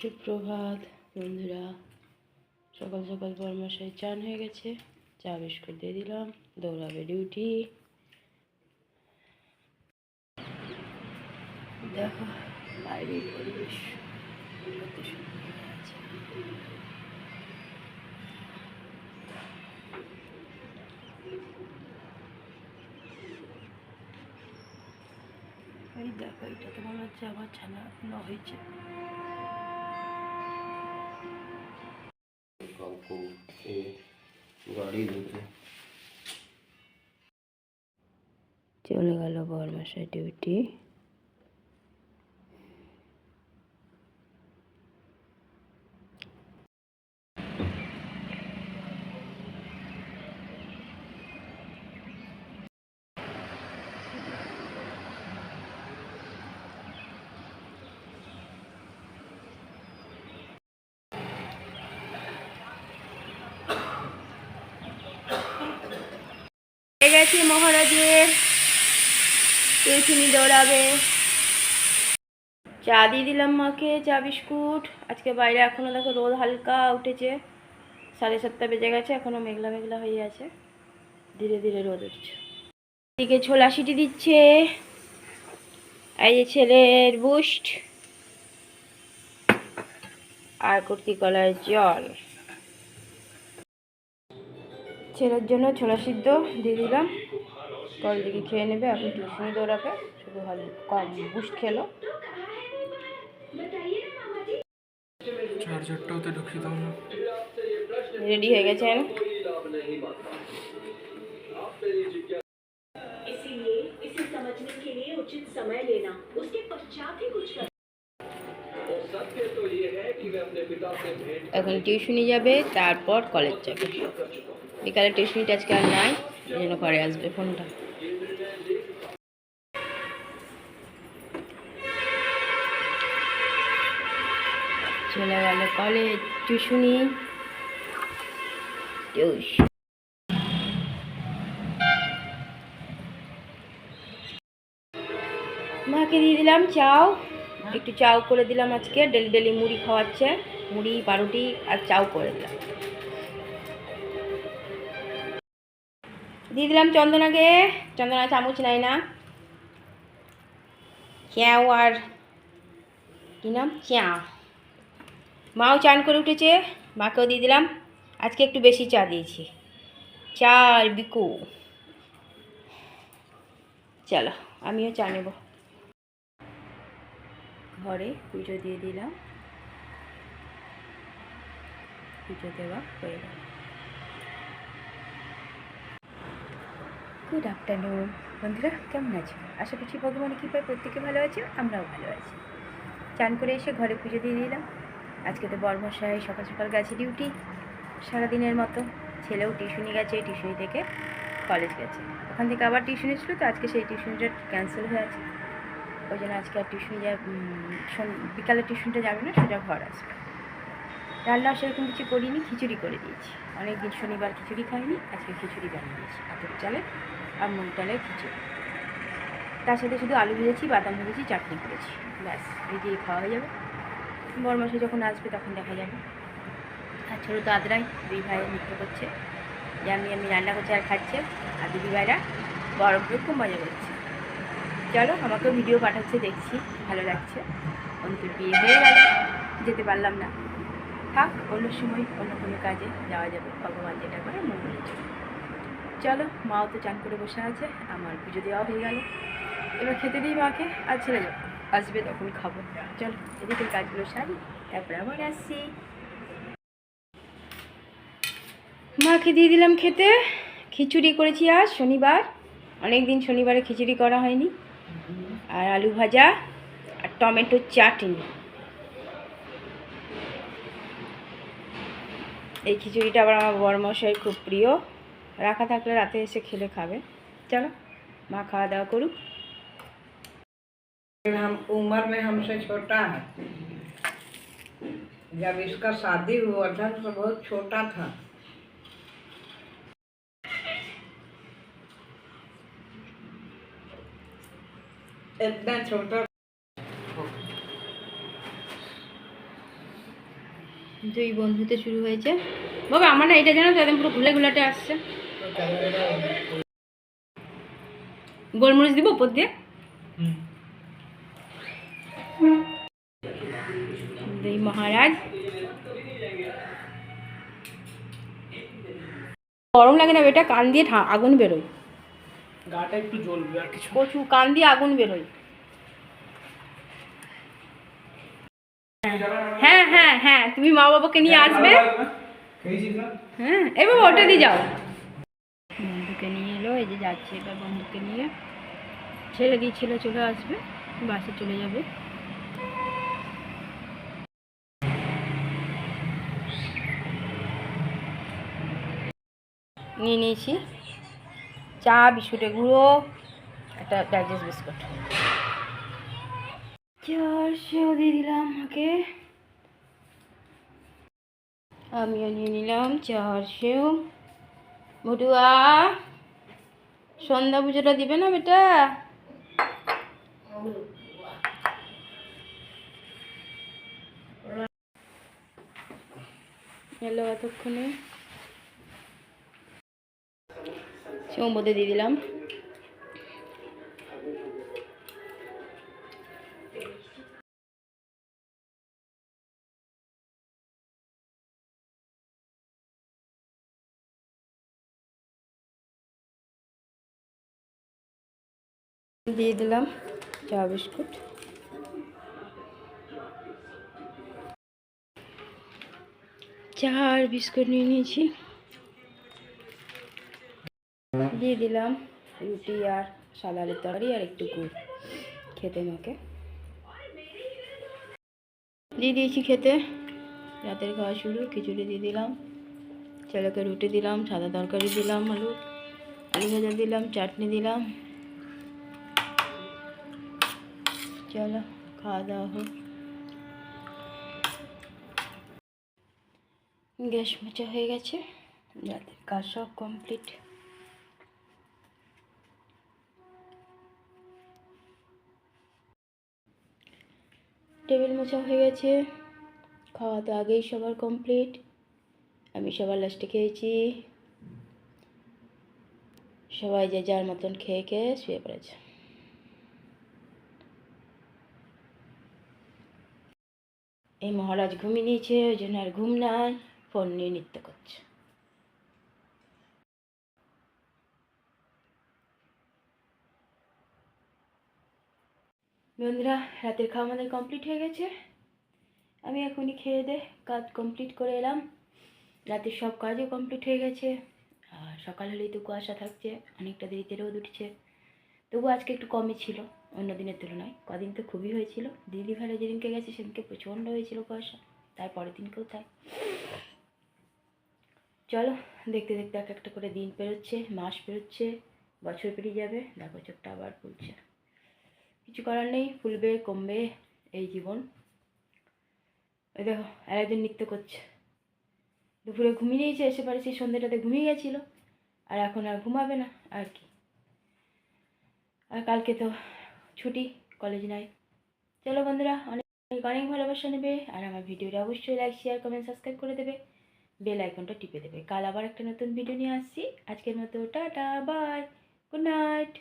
সুপ্রভাত বন্ধুরা। সকাল সকাল বরমশাই চান হয়ে গেছে, চা বিস্কুট দিয়ে দিলাম, দৌড়াবে ডিউটি। দেখো বাইরের পরিবেশ কত সুন্দর আছে। এই দেখো, এটা তো মনে হচ্ছে আবার ছানা হয়েছে। চলে গেল বরমশাই ডিউটি। গেছি মহারাজের টিউশনি দৌড়াবে। চা দিয়ে দিলাম মাকে, চা বিস্কুট। আজকে বাইরে এখনো দেখো রোদ হালকা উঠেছে, 7:30 বেজে গেছে, এখনো মেঘলা মেঘলা হয়ে আছে, ধীরে ধীরে রোদ উঠছে। এদিকে ছোলা সিটি দিচ্ছে, এই যে ছেলের বুস্ট আর কুর্তি কলার জল। ছেলের জন্য ছোলা সিদ্ধ দিয়ে দিলাম, কল দিকে খেয়ে নেবে, এখন টিউশনি দৌড়াবে, শুধু কম বুস্ট খেলো। চার্জারটাও তো ঢুকিয়ে দাও না। রেডি হয়ে গেছেন। এখন টিউশনি যাবে, তারপর কলেজ যাবে। বিকালে টিউশনিটা আজকে আর নাই, এই জন্য ঘরে আসবে ফোনটা। চলে গেল কলেজ, টিউশনি। মাকে দিয়ে দিলাম চাও, একটু চাও করে দিলাম। আজকে ডেলি ডেলি মুড়ি খাওয়াচ্ছে, মুড়ি পাউরুটি আর চাও করে দিলাম। দিয়ে দিলাম চন্দনাকে, চন্দনা চামচ নাই না, চ্যাও আর কি নাম চা। মাও চান করে উঠেছে, মাকেও দিয়ে দিলাম। আজকে একটু বেশি চা দিয়েছি, চা আর বিকু। চলো আমিও চা নেব। ঘরে পুজো দিয়ে দিলাম, পুজো দেওয়া হয়ে গেল। গুড আফটারনুন বন্ধুরা, কেমন আছো? আশা করছি ভগবানের কৃপায় প্রত্যেকে ভালো আছে, আমরাও ভালো আছি। চান করে এসে ঘরে পুজো দিয়ে দিলাম। আজকে তো বরমশাই সকাল সকাল গেছে ডিউটি সারাদিনের মতো, ছেলেও টিউশনি গেছে, টিউশনি থেকে কলেজ গেছে, ওখান থেকে আবার টিউশনি ছিল, তো আজকে সেই টিউশনিটা ক্যান্সেল হয়ে আছে, ওই জন্য আজকে আর টিউশনি বিকালে টিউশনটা যাবে না, সোজা ঘর আসবে। রান্না সেরকম কিছু করিনি, খিচুড়ি করে দিয়েছি। অনেক দিন শনিবার খিচুড়ি খাইনি, আজকে খিচুড়ি বানিয়ে দিয়েছি, আতপ চালের আর মুগ ডালের খিচুড়ি। তার সাথে শুধু আলু ভেজেছি, বাদাম ভেজেছি, চাটনি করেছি, ব্যাস এই দিয়ে খাওয়া হয়ে যাবে। বরমাসে যখন আসবে তখন দেখা যাবে। আর ছোটো তো আদ্রাই, দুই ভাই নৃত্য করছে, যে আমি রান্না করছি আর খাচ্ছে, আর দিদি ভাইরা বরফ দিয়ে খুব মজা করছে। চলো, আমাকেও ভিডিও পাঠাচ্ছে, দেখছি, ভালো লাগছে। অন্তুর বিয়ে হয়ে গেল, যেতে পারলাম না, থাক, অন্য সময় অন্য কোনো কাজে যাওয়া যাবে, ভগবান যেটা করে মঙ্গলের জন্য। চলো, মাও তো চান করে বসে আছে, আমার পুজো দেওয়া হয়ে গেল, এবার খেতে দিই মাকে, আর ছেড়ে যাবো, আসবে তখন খাবো। চলো এদিকে কাজগুলো সারি, তারপরে আবার আসছি। মাকে দিয়ে দিলাম খেতে, খিচুড়ি করেছি, আজ শনিবার, অনেক দিন শনিবারে খিচুড়ি করা হয়নি, আর আলু ভাজা আর টমেটো চাটনি। এই খিচুড়িটা আবার আমার বড়মশাইয়ের খুব প্রিয়, রাখা থাকলে রাতে এসে খেলে খাবে। চলো মা খাওয়া দাওয়া করুক। हम उम्र में हमसे छोटा है, जब इसका शादी हुआ था तो बहुत छोटा था। इतना छोटा দুই বন্ধুতে শুরু হয়েছে। বাবা আমার না এটা জানো তো একদম পুরো ঘুলে ঘুলাটে আসছে। গোলমরিচ দিব উপর দিয়ে। দুই মহারাজ। গরম লাগে না বেটা, কান দিয়ে আগুন বেরোয়, গাটা একটু জ্বলবে আর কিছু। কচু কান দিয়ে আগুন বেরোয়। হ্যাঁ হ্যাঁ হ্যাঁ, তুমি মা বাবাকে নিয়ে আসবে। হ্যাঁ এবার ওটা দিয়ে যাও। বন্ধুকে নিয়ে এলো, এই যে যাচ্ছে এবার বন্ধুকে নিয়ে। ছেলে গিয়েছিল, চলে আসবে, বাসে চলে যাবে। নিয়ে নিয়েছি চা, বিস্কুটের গুঁড়ো, একটা ডাইজেস্ট বিস্কুট। 400 দিয়ে দিলাম ওকে। আমিও নিয়ে নিলাম 400। ভটুয়া সন্ধ্যা পুজোটা দিবে না বেটা? এলো এতক্ষণে, মধ্যে দিয়ে দিলাম। দিয়ে দিলাম চা বিস্কুট। চা আর বিস্কুট নিয়ে নিয়েছি। দিয়ে দিলাম রুটি আর সাদা আলুর তরকারি আর একটু গুড় খেতে মাকে দিয়ে দিয়েছি খেতে। রাতের খাওয়া শুরু। খিচুড়ি দিয়ে দিলাম, ছেলেকে রুটি দিলাম, সাদা তরকারি দিলাম, আলু ভাজা দিলাম, চাটনি দিলাম। চলো খাওয়া দাওয়া হোক। গ্যাস মোছা হয়ে গেছে, রাতের কাজ সব কমপ্লিট। টেবিল মোছা হয়ে গেছে, খাওয়া তো আগেই সবার কমপ্লিট। আমি সবার লাস্টে খেয়েছি। সবাই যে যার মতন খেয়ে খেয়ে শুয়ে পড়েছে। এই মহারাজ ঘুমিয়ে নিয়েছে, ওই জন্য আর ঘুম নাই, ফোন নিয়ে নৃত্য করছে। বন্ধুরা রাতের খাওয়া আমাদের কমপ্লিট হয়ে গেছে। আমি এখনই খেয়ে দে কাজ কমপ্লিট করে এলাম। রাতের সব কাজও কমপ্লিট হয়ে গেছে। আর সকাল হলেই তো কুয়াশা থাকছে, অনেকটা দেরিতে রোদ উঠছে। তবু আজকে একটু কমই ছিল অন্য দিনের তুলনায়। কদিন তো খুবই হয়েছিল। দিদি ভাইরা যেদিনকে গেছে সেদিনকে প্রচণ্ড হয়েছিল কুয়াশা, তারপরের দিনকেও তাই। চলো দেখতে দেখতে এক একটা করে দিন পেরোচ্ছে, মাস পেরোচ্ছে, বছর পেরিয়ে যাবে। দেখো চোখটা আবার ফুলছে। কিছু করার নেই, ফুলবে কমবে এই জীবন। ওই দেখো আর একজন নৃত্য করছে। দুপুরে ঘুমিয়ে নিয়েছে, এসে পারে সেই সন্ধ্যেটাতে ঘুমিয়ে গেছিলো, আর এখন আর ঘুমাবে না আর কি। আর কালকে তো ছুটি, কলেজ নাই। চলো বন্ধুরা, অনেক অনেক ভালোবাসা নেবে, আর আমার ভিডিওটা অবশ্যই লাইক শেয়ার কমেন্ট সাবস্ক্রাইব করে দেবে, বেল আইকনটা টিপে দেবে। কাল আবার একটা নতুন ভিডিও নিয়ে আসছি। আজকের মতো টাটা বাই, গুড নাইট।